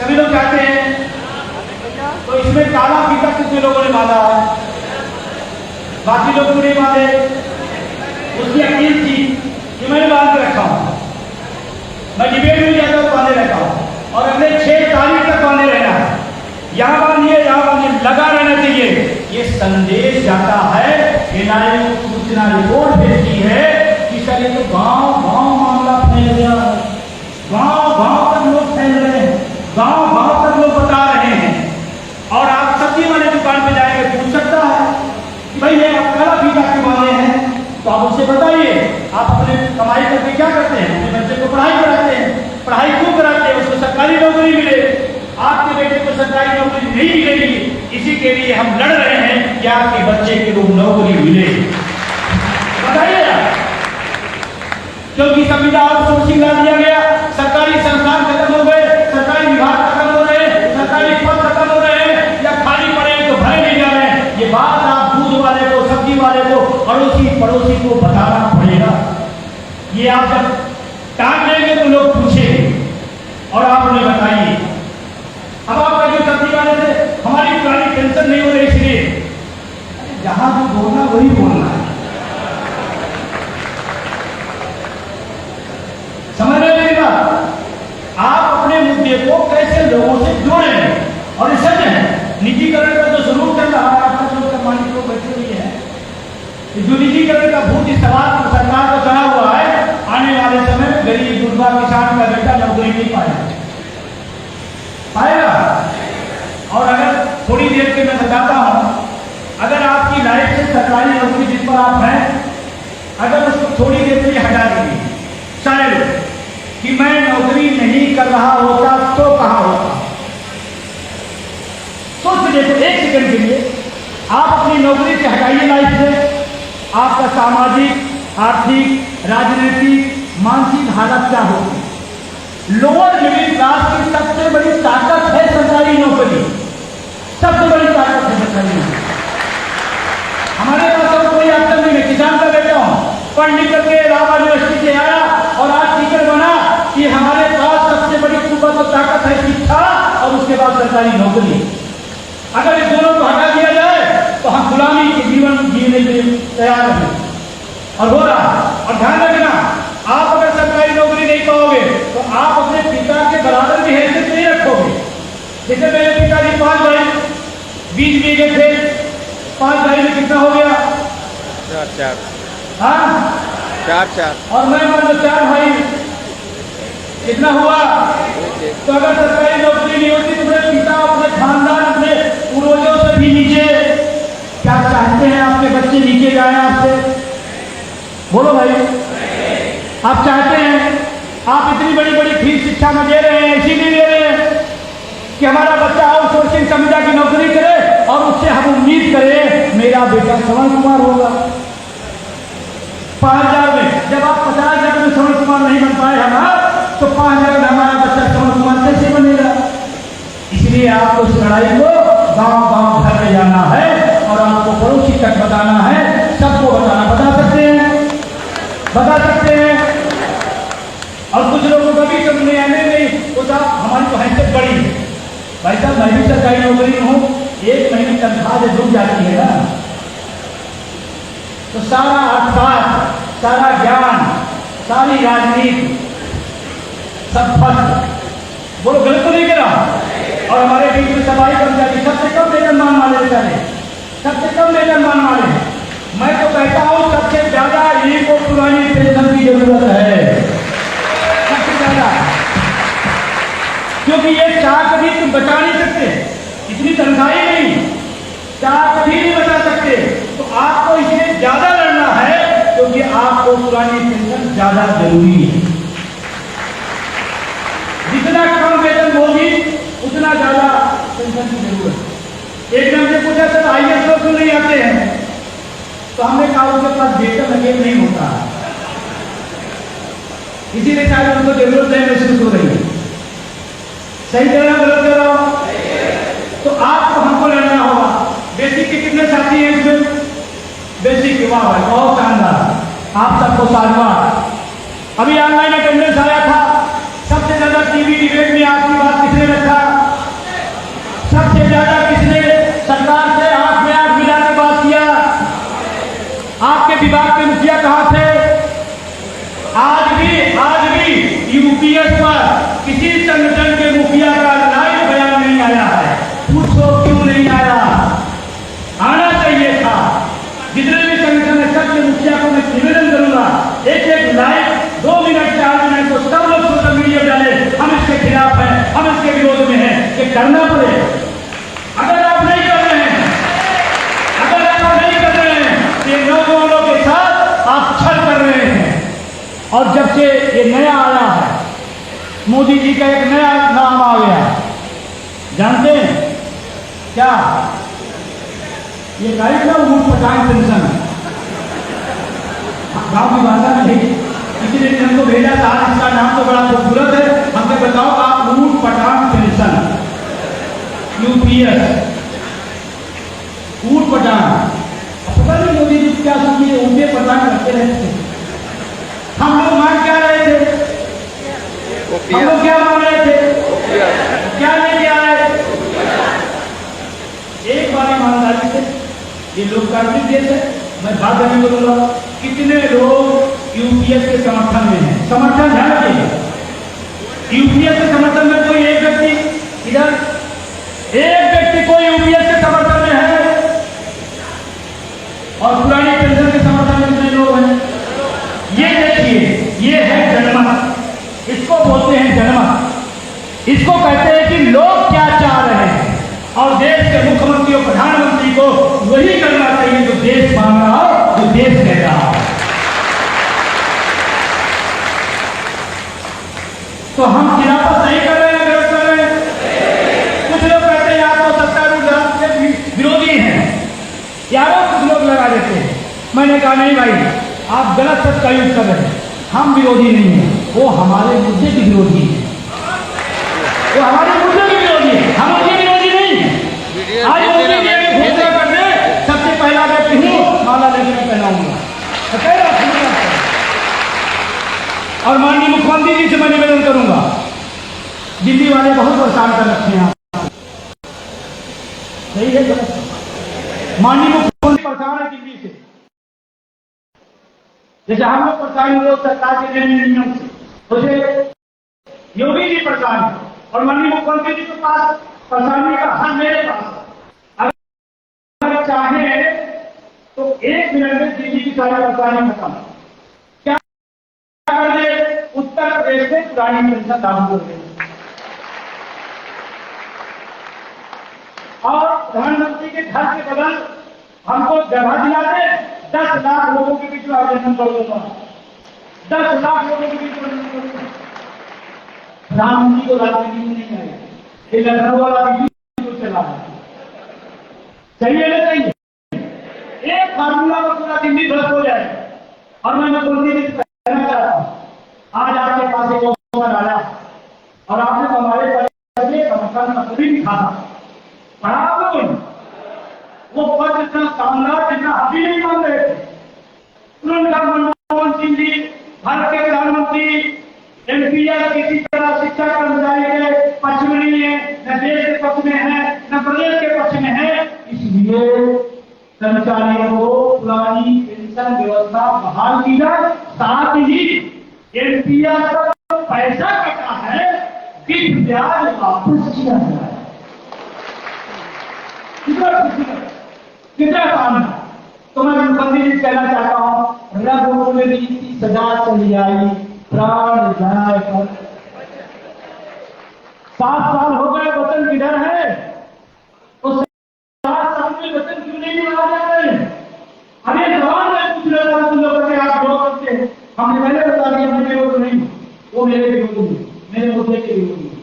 सभी लोग चाहते हैं। तो इसमें काला फीता कितने लोगों ने बांधा है? बाकी लोग पूरे बांधे। उसकी अकील थी कि मैं बांध के रखा हूं, मैं डिबेट में जाता हूं बांधे रहता हूं और अगले 6 तारीख तक बांधे रहना है। यहां बांधिए, यहां बांधिए, लगा रहना चाहिए। ये संदेश जाता है, एनआईए को सूचना रिपोर्ट भेजती है कि सर ये तो गांव गांव मामला फैल गया है, गांव गांव तक लोग फैल रहे हैं, गांव गांव तक लोग बता रहे हैं। और आप सब्जी वाले दुकान पे जाएंगे, पूछ सकता है कि भाई ये आप काला फीता क्यों बांधे हैं, तो आप उससे बताइए आप अपने कमाई करके क्या करते हैं? अपने बच्चे को पढ़ाई कराते हैं, पढ़ाई क्यों कराते हैं? उसको सरकारी नौकरी मिले। आपके बेटे को सरकारी नौकरी नहीं मिलेगी, इसी के लिए हम लड़ रहे हैं कि आपके बच्चे को नौकरी मिले। बताइए, क्योंकि संविदा आउटसोर्सिंग ला दिया गया, सरकारी संस्थान खत्म हो गए, सरकारी विभाग खत्म हो रहे, सरकारी पद खत्म हो रहे हैं या खाली पड़े तो भरे नहीं जा रहे हैं। ये बात आप दूध वाले को, सब्जी वाले को, अड़ोसी पड़ोसी को बताना पड़ेगा। ये आप जब टांग लेंगे तो लोग पूछेंगे और आप उन्हें बताइए। अब आप जो सब्जी वाले थे, हमारी पुरानी पेंशन नहीं हो रही, इसलिए जहां जो बोलना वही बोलना है। समझ रहे मेरी बात? आप अपने मुद्दे को कैसे लोगों से जोड़ें और सच है निजीकरण का जो जरूर चल रहा है, आपका जो मालिक को बैठे हुए हैं, जो निजीकरण का भूत इस सवाल सरकार को चढ़ा हुआ है, आने वाले समय में गरीब गुरबा किसान का बेटा नौकरी नहीं पाएगा। और अगर थोड़ी देर के मैं बताता हूं, अगर आपकी लाइफ से सरकारी नौकरी जिस पर आप हैं, अगर उसको थोड़ी देर के लिए हटा देंगे, सारे लोग कि मैं नौकरी नहीं कर रहा होता तो कहां होता? सोच देखो एक सेकंड के लिए, आप अपनी नौकरी से हटाइए लाइफ से, आपका सामाजिक, आर्थिक, राजनीतिक, मानसिक हालत क्या होगी? लोअर मिडिल क्लास की सबसे बड़ी ताकत है सरकारी नौकरी, सबसे बड़ी ताकत है सरकारी नौकरी। हमारे पास और कोई ऑप्शन नहीं है। किसान का बेटा हूं, पढ़ लिख करके इलाहाबाद यूनिवर्सिटी से आया और आज टीचर बना कि हमारे पास सबसे बड़ी कुव्वत और ताकत है शिक्षा और उसके बाद सरकारी नौकरी। अगर इस दोनों को हटा दिया जाए तो हम गुलामी के जीवन जीने के लिए तैयार हैं और हो रहा। और ध्यान रखना, आप अगर सरकारी नौकरी नहीं पाओगे तो आप अपने पिता के बराबर की हैसियत नहीं रखोगे। जैसे मेरे पिताजी 5 भाई, 20 बीघे थे, 5 भाई में कितना हो गया? 4 हाँ 4 और मैं मान लो 4 भाई, कितना हुआ? तो अगर सरकारी नौकरी नहीं होती तो मेरे पिता, अपने खानदान, अपने पूर्वजों से भी नीचे। क्या चाहते हैं आपके बच्चे नीचे जाए आपसे? बोलो भाई, आप चाहते हैं? आप इतनी बड़ी बड़ी फीस शिक्षा में दे रहे हैं, इसीलिए दे रहे हैं कि हमारा बच्चा आउटसोर्सिंग संविदा की नौकरी करे और उससे हम उम्मीद करें मेरा बेटा श्रवण कुमार होगा। 5000 में जब आप 50,000 में श्रवण कुमार नहीं बन पाए हमारा, तो 5000 में हमारा बच्चा श्रवण कुमार कैसे बनेगा? इसलिए आपको इस लड़ाई को गांव गांव घर में जाना है और आपको पड़ोसी तक बताना है, सबको बताना। बता सकते हैं? बता सकते हैं? और कुछ लोगों को कभी समझ आने नहीं, तो साहब हमारी तो हैसियत बड़ी है। भाई साहब मैं भी सरकारी नौकरी में हूँ, 1 महीने तनख्वाह जब रुक जाती है ना, तो सारा अर्थशास्त्र, सारा ज्ञान, सारी राजनीति सब फंस। बोलो गलत तो नहीं करा? और हमारे बीच में सफाई कर्मचारी सबसे कम वेतनमान वाले बेचारे, सबसे कम वेतनमान वाले। मैं तो कहता हूं सबसे ज्यादा इनको पुरानी पेंशन की जरूरत है, सबसे ज्यादा, क्योंकि ये चाह कभी तुम बचा नहीं सकते, इतनी तनख्वाही नहीं, चाह कभी नहीं बचा सकते। तो आपको इसलिए ज्यादा लड़ना है क्योंकि आपको पुरानी पेंशन ज्यादा जरूरी है। जितना कम वेतन होगी उतना ज्यादा पेंशन की जरूरत है। एक ने हमसे पूछा सर आईएएस लोग क्यों नहीं आते हैं, तो हमने कहा उनके पास वेतन अकेले नहीं होता, इसीलिए शायद उनको जरूरत नहीं महसूस हो रही है। सही कह रहा हूं गलत कह रहा हूं? तो आपको हमको लड़ना होगा। बेसिक के कितने साथी हैं इसमें? बेसिक के वाह भाई बहुत शानदार, आप सबको साधुवाद। अभी ऑनलाइन अटेंडेंस आया था, सबसे ज्यादा टीवी डिबेट में आपकी बात किसने रखा? का एक नया नाम आ गया, जानते हैं क्या? ये गाड़ी ना ऊट पटांग पेंशन, गाँव की भाषा में किसी ने हमको भेजा था, इसका नाम तो बड़ा खूबसूरत है, हमसे बताओ आप ऊट पटांग पेंशन, यूपीएस, ऊट पटांग। पता नहीं मोदी जी क्या सुनिए, ऊँटे पटांग करते रहते थे। हम लोग मान क्या रहे थे? हम लोग क्या मान रहे थे? क्या लेके आ रहे थे? एक बार ईमानदारी से, ये लोकतांत्रिक देश है, मैं बात करने बोलूंगा, कितने लोग यूपीएस के समर्थन में हैं? समर्थन ध्यान रखिएगा, यूपीएस के समर्थन में कोई एक व्यक्ति इधर, एक व्यक्ति कोई यूपीएस के समर्थन में है और पुरानी पेंशन के समर्थन में कितने लोग हैं? ये देखिए, ये है जनमत, इसको बोलते हैं जनमत। इसको कहते हैं कि लोग क्या चाह रहे हैं और देश के मुख्यमंत्री और प्रधानमंत्री को वही करना चाहिए जो देश मांग रहा हो, जो देश कह रहा हो। तो हम खिलाफत नहीं कर रहे हैं, गलत कर रहे हैं। कुछ लोग कहते हैं आप तो सत्तारूढ़ के विरोधी हैं, यारों कुछ लोग लगा देते हैं। मैंने कहा नहीं भाई, आप गलत शब्द का यूज कर रहे हैं, हम विरोधी नहीं हैं, वो हमारे मुद्दे की विरोधी है, वो हमारे मुद्दे की विरोधी है, हम उनके विरोधी नहीं हैं। आज मोदी जी में घोषणा करने सबसे पहला व्यक्ति हूँ, माला लेकर मैं पहनाऊंगा और माननीय मुख्यमंत्री जी से मैं निवेदन करूंगा, दिल्ली वाले बहुत परेशान कर रखे हैं आप, सही है गलत? माननीय मुख्यमंत्री परेशान है दिल्ली से, जैसे हम लोग परेशान हुए सरकार के निर्णयों से, मुझे योगी जी परेशान है और माननीय मुख्यमंत्री जी के पास परेशानी का हल मेरे पास। अगर चाहे तो 1 मिनट में दिल्ली की सारी परेशानी खत्म। क्या कर दे? उत्तर प्रदेश में पुरानी पेंशन लागू कर दे और प्रधानमंत्री के घर के बगल हमको जगह दिला दे, 10 लाख लोगों के बीच में आवेदन कर दूंगा, 10 लाख लोगों के बीच में। प्रधानमंत्री को राजनीति में नहीं आएगा, ये लखनऊ वाला भी चला है, चाहिए ना चाहिए? एक फार्मूला में पूरा दिल्ली ध्वस्त हो जाए। और मैं मोदी जी से कहना चाहता हूँ, आज आपके पास एक ऑफर आया और आपने तो हमारे पत्र भी लिखा था, पढ़ा वो पत्र इतना शानदार, जितना अभी नहीं मान रहे थे। उन्होंने कहा मनमोहन सिंह जी भारत के प्रधानमंत्री, एनपीएस किसी तरह शिक्षा कर्मचारी के पक्ष में नहीं है, न देश के पक्ष में है, न प्रदेश के पक्ष में है, इसलिए कर्मचारियों को पुरानी पेंशन व्यवस्था बहाल की जाए, साथ ही एनपीएस का पैसा कटा है कि ब्याज वापस किया जाए। कितना काम है? तो मैं मुख्यमंत्री जी कहना चाहता हूँ, रंगों में भी सजा चली आई, प्राण जाए पर 7 साल हो गए, वतन किधर है? तो 7 साल में वतन क्यों नहीं बना जा रहे? अरे जवान है, कुछ लोग करके आप जो करते हैं, हमने पहले बता दिया, मुझे वो नहीं, वो मेरे विरोधी है, मेरे मुद्दे के विरोधी है,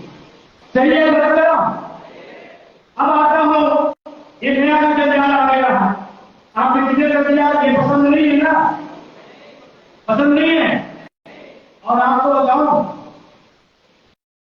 सही है बता। अब आता हूँ, ये नया ध्यान आ गया है, आपने कितने कर दिया, ये पसंद नहीं है ना, पसंद नहीं है और आपको